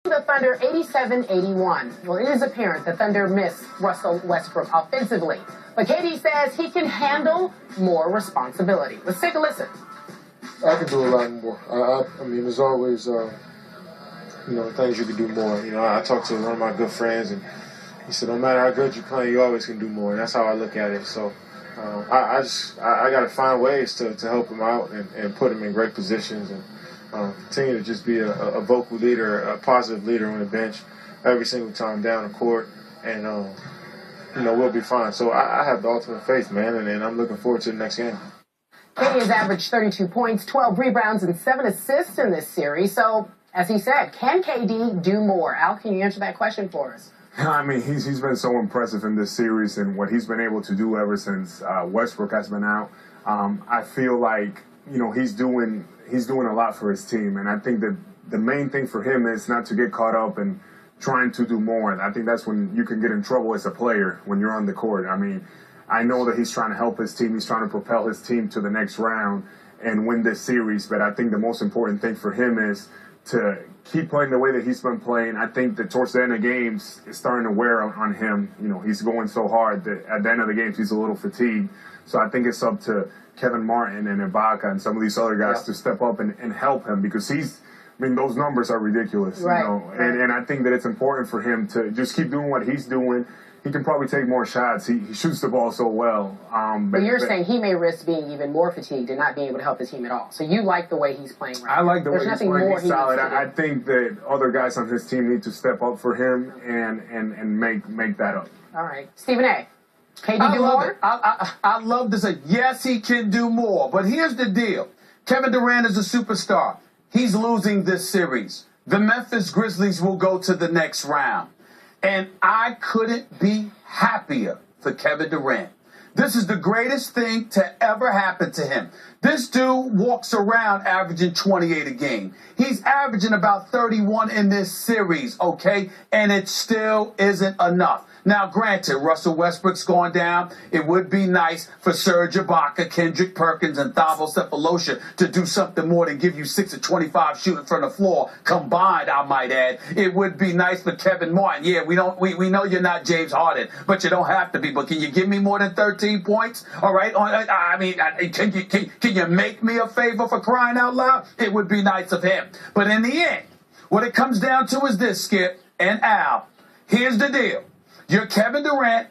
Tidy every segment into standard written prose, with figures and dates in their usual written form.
The Thunder 87-81. Well, it is apparent the Thunder missed Russell Westbrook offensively, but KD says he can handle more responsibility. Let's take a listen. I can do a lot more. I mean, there's always, things you can do more. I talked to one of my good friends, and he said, no matter how good you play, you always can do more. And that's how I look at it. So I got to find ways to help him out and put him in great positions and continue to just be a vocal leader, a positive leader on the bench every single time down the court. And, we'll be fine. So I have the ultimate faith, man, and I'm looking forward to the next game. KD has averaged 32 points, 12 rebounds, and 7 assists in this series. So, as he said, can KD do more? Al, can you answer that question for us? I mean, he's been so impressive in this series and what he's been able to do ever since Westbrook has been out. I feel like, he's doing a lot for his team. And I think that the main thing for him is not to get caught up in trying to do more. And I think that's when you can get in trouble as a player when you're on the court. I mean, I know that he's trying to help his team. He's trying to propel his team to the next round and win this series. But I think the most important thing for him is to keep playing the way that he's been playing. I think that towards the end of games, it's starting to wear on him. He's going so hard that at the end of the games, he's a little fatigued. So I think it's up to Kevin Martin and Ibaka and some of these other guys to step up and help him because those numbers are ridiculous. Right. And I think that it's important for him to just keep doing what he's doing. He can probably take more shots. He shoots the ball so well. But you're saying he may risk being even more fatigued and not being able to help his team at all. So you like the way he's playing right now? I like the way he's playing. He's solid. I think that other guys on his team need to step up for him and make that up. All right. Stephen A., KD do more? I love to say, yes, he can do more. But here's the deal. Kevin Durant is a superstar. He's losing this series. The Memphis Grizzlies will go to the next round. And I couldn't be happier for Kevin Durant. This is the greatest thing to ever happen to him. This dude walks around averaging 28 a game. He's averaging about 31 in this series, okay? And it still isn't enough. Now, granted, Russell Westbrook's gone down. It would be nice for Serge Ibaka, Kendrick Perkins, and Thabo Sefolosha to do something more than give you 6 of 25 shooting from the floor combined, I might add. It would be nice for Kevin Martin. Yeah, we know you're not James Harden, but you don't have to be. But can you give me more than 13 points? All right? Can you make me a favor for crying out loud? It would be nice of him. But in the end, what it comes down to is this, Skip and Al. Here's the deal. You're Kevin Durant.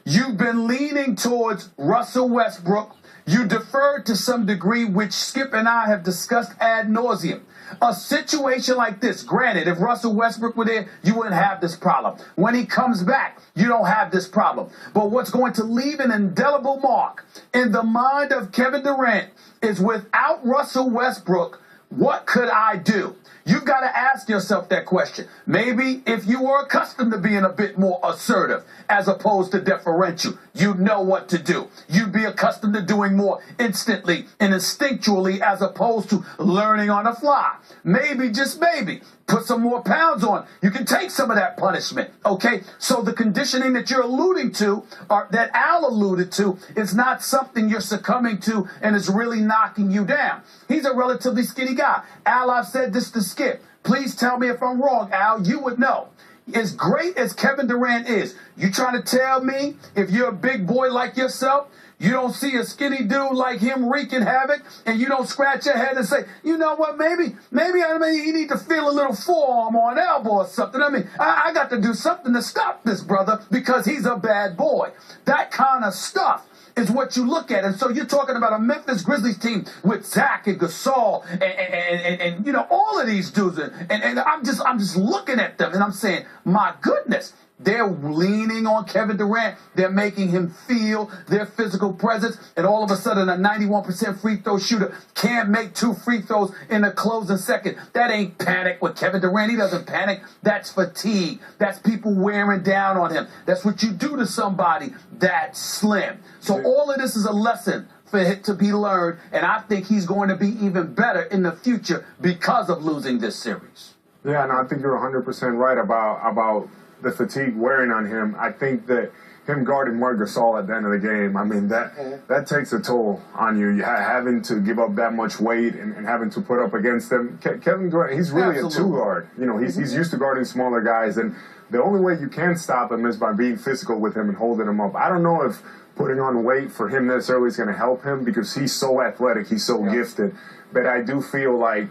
You've been leaning towards Russell Westbrook. You deferred to some degree, which Skip and I have discussed ad nauseum. A situation like this, granted, if Russell Westbrook were there, you wouldn't have this problem. When he comes back, you don't have this problem. But what's going to leave an indelible mark in the mind of Kevin Durant is without Russell Westbrook, what could I do? You've got to ask yourself that question. Maybe if you were accustomed to being a bit more assertive as opposed to deferential, you'd know what to do. You'd be accustomed to doing more instantly and instinctually as opposed to learning on the fly. Maybe, just maybe, put some more pounds on. You can take some of that punishment, okay? So the conditioning that you're alluding to, or that Al alluded to, is not something you're succumbing to and is really knocking you down. He's a relatively skinny guy. Al, I've said this to Skip. Please tell me if I'm wrong, Al. You would know. As great as Kevin Durant is, you trying to tell me if you're a big boy like yourself, you don't see a skinny dude like him wreaking havoc, and you don't scratch your head and say, you know what, maybe you need to feel a little forearm or an elbow or something. I got to do something to stop this brother because he's a bad boy. That kind of stuff is what you look at. And so you're talking about a Memphis Grizzlies team with Zach and Gasol and all of these dudes. And I'm just looking at them and I'm saying, my goodness. They're leaning on Kevin Durant. They're making him feel their physical presence. And all of a sudden, a 91% free throw shooter can't make 2 free throws in the closing second. That ain't panic with Kevin Durant. He doesn't panic. That's fatigue. That's people wearing down on him. That's what you do to somebody that's slim. So all of this is a lesson for it to be learned. And I think he's going to be even better in the future because of losing this series. Yeah, and I think you're 100% right about the fatigue wearing on him. I think that him guarding Marc Gasol at the end of the game, I mean, that takes a toll on you. Having to give up that much weight and having to put up against them. Kevin Durant, he's really a two-guard. You know, he's used to guarding smaller guys, and the only way you can stop him is by being physical with him and holding him up. I don't know if putting on weight for him necessarily is going to help him because he's so athletic, he's so gifted. But I do feel like,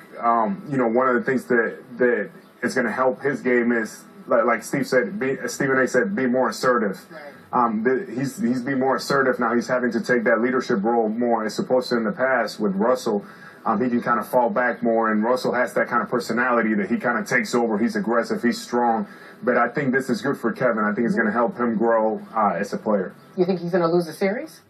you know, one of the things that is going to help his game is, like Stephen A. said, be more assertive. Right. He's being more assertive now. He's having to take that leadership role more as opposed to in the past with Russell. He can kind of fall back more, and Russell has that kind of personality that he kind of takes over. He's aggressive, he's strong. But I think this is good for Kevin. I think it's going to help him grow as a player. You think he's going to lose the series?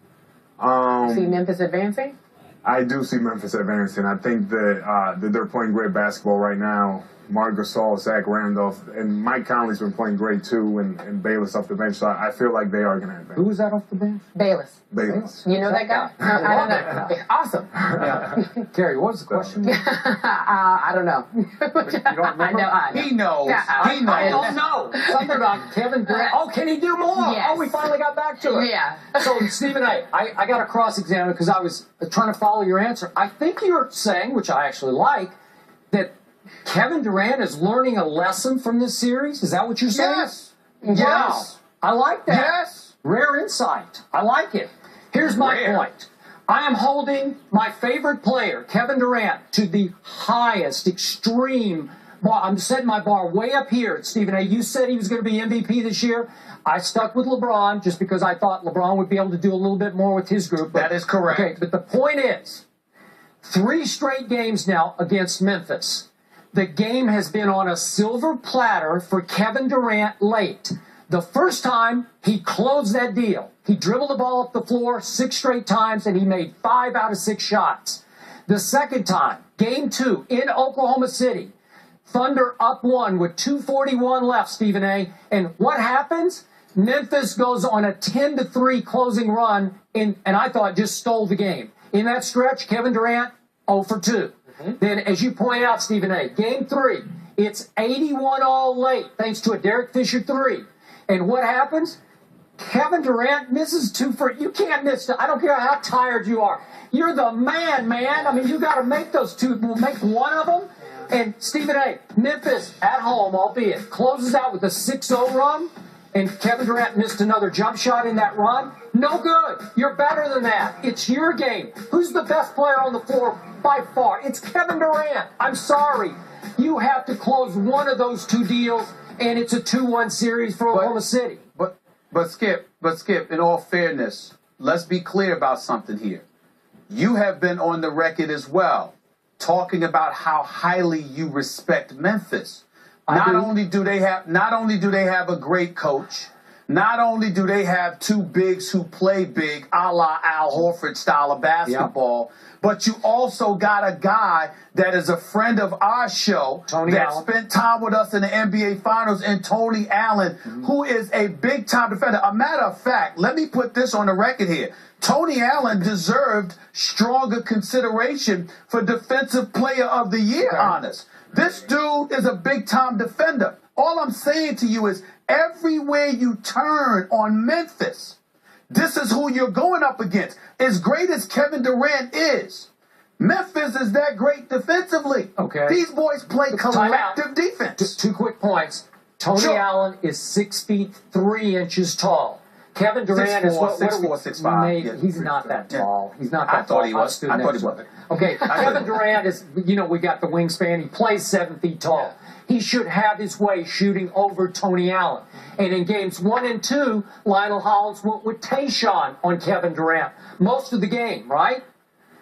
See Memphis advancing? I do see Memphis advancing. I think that they're playing great basketball right now. Marc Gasol, Zach Randolph, and Mike Conley's been playing great too, and Bayless off the bench. So I feel like they are going to advance. Who was that off the bench? Bayless. You know that guy? I don't know. Awesome. Yeah. Gary, what was the question? I don't know. You don't remember? I know. He knows. Yeah, He knows. I don't know. Something about Kevin Durant. Oh, can he do more? Yes. Oh, we finally got back to it. Yeah. So, Stephen A., I got to cross-examine because I was trying to follow your answer. I think you're saying, which I actually like, that Kevin Durant is learning a lesson from this series? Is that what you're saying? Yes. Wow. Yes. I like that. Yes. Rare insight. I like it. Here's my point. I am holding my favorite player, Kevin Durant, to the highest extreme bar. I'm setting my bar way up here. Stephen A., you said he was going to be MVP this year. I stuck with LeBron just because I thought LeBron would be able to do a little bit more with his group. That is correct. Okay, but the point is, 3 straight games now against Memphis. The game has been on a silver platter for Kevin Durant late. The first time, he closed that deal. He dribbled the ball up the floor 6 straight times, and he made 5 out of 6 shots. The second time, game 2 in Oklahoma City, Thunder up 1 with 2:41 left, Stephen A. And what happens? Memphis goes on a 10-3 closing run, and I thought just stole the game. In that stretch, Kevin Durant, 0 for 2. Then, as you point out, Stephen A., game 3, it's 81 all late, thanks to a Derek Fisher 3. And what happens? Kevin Durant misses 2 for, you can't miss, I don't care how tired you are. You're the man. I mean, you got to make those 2, we'll make one of them. And Stephen A., Memphis, at home, albeit, closes out with a 6-0 run, and Kevin Durant missed another jump shot in that run. No good. You're better than that. It's your game. Who's the best player on the floor by far? It's Kevin Durant. I'm sorry. You have to close one of those 2 deals, and it's a 2-1 series for Oklahoma City. But Skip, in all fairness, let's be clear about something here. You have been on the record as well, talking about how highly you respect Memphis. Not only do they have a great coach, not only do they have 2 bigs who play big, a la Al Horford style of basketball, but you also got a guy that is a friend of our show that spent time with us in the NBA Finals, and Tony Allen, who is a big-time defender. A matter of fact, let me put this on the record here. Tony Allen deserved stronger consideration for Defensive Player of the Year honors. This dude is a big-time defender. All I'm saying to you is everywhere you turn on Memphis, this is who you're going up against. As great as Kevin Durant is, Memphis is that great defensively. Okay. These boys play collective defense. 2 quick points. Tony Allen is 6 feet 3 inches tall. Kevin Durant is 6'4", 6'5". Yeah, he's not that tall. He's not that I thought he was. I thought he was. Okay, Kevin Durant is, we got the wingspan. He plays 7 feet tall. He should have his way shooting over Tony Allen. And in games 1 and 2, Lionel Hollins went with Tayshaun on Kevin Durant most of the game, right?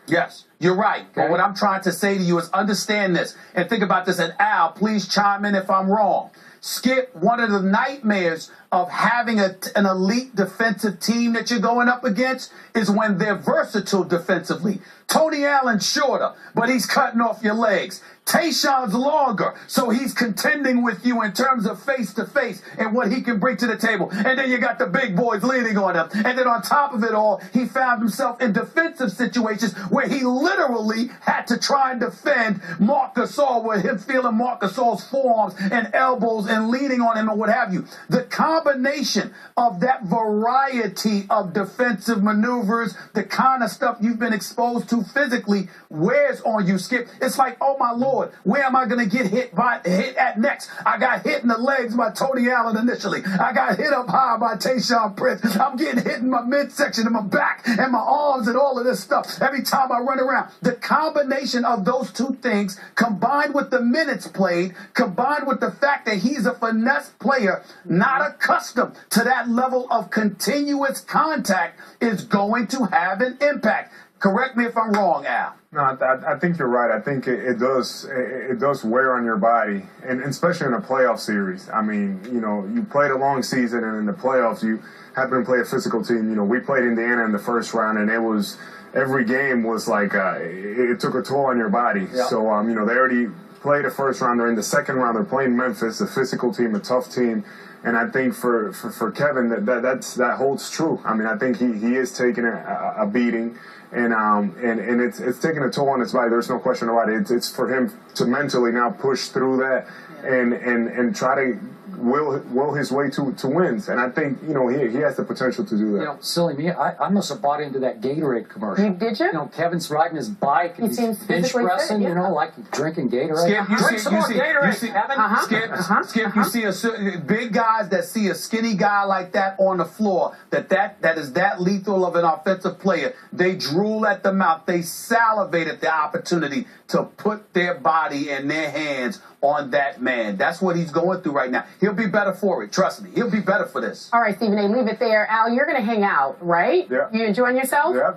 Yes, you're right. Okay. But what I'm trying to say to you is understand this and think about this. And Al, please chime in if I'm wrong. Skip, one of the nightmares of having an elite defensive team that you're going up against is when they're versatile defensively. Tony Allen's shorter, but he's cutting off your legs. Tayshaun's longer, so he's contending with you in terms of face-to-face and what he can bring to the table. And then you got the big boys leaning on him. And then on top of it all, he found himself in defensive situations where he literally had to try and defend Marc Gasol with him feeling Marc Gasol's forearms and elbows and leaning on him and what have you. The combination of that variety of defensive maneuvers, the kind of stuff you've been exposed to physically, wears on you, Skip. It's like, oh my Lord, where am I going to get hit at next? I got hit in the legs by Tony Allen initially. I got hit up high by Tayshaun Prince. I'm getting hit in my midsection and my back and my arms and all of this stuff every time I run around. The combination of those two things, combined with the minutes played, combined with the fact that he's a finesse player, not accustomed to that level of continuous contact, is going to have an impact. Correct me if I'm wrong, Al. No, I think you're right. I think it does wear on your body, and especially in a playoff series. I mean, you know, you played a long season, and in the playoffs, you happen to play a physical team. You know, we played Indiana in the first round, and it was every game was like it took a toll on your body. Yep. So, you know, they already played a first round. They're in the second round. They're playing Memphis, a physical team, a tough team. And I think for Kevin, that holds true. I mean, I think he is taking a beating, and it's taking a toll on his body. There's no question about it. It's for him to mentally now push through that and try to will his way to wins. And I think, you know, he has the potential to do that. You know, silly me, I must have bought into that Gatorade commercial. Did you? You know, Kevin's riding his bike and he's bench pressing, you know, like drinking Gatorade. Skip, Drink some more Gatorade, Kevin. Skip, you see big guys that see a skinny guy like that on the floor, that is that lethal of an offensive player. They drool at the mouth. They salivate at the opportunity to put their body and their hands on that man. That's what he's going through right now. He'll be better for it. Trust me. He'll be better for this. All right, Stephen A., leave it there. Al, you're going to hang out, right? Yeah. You enjoying yourself? Yeah.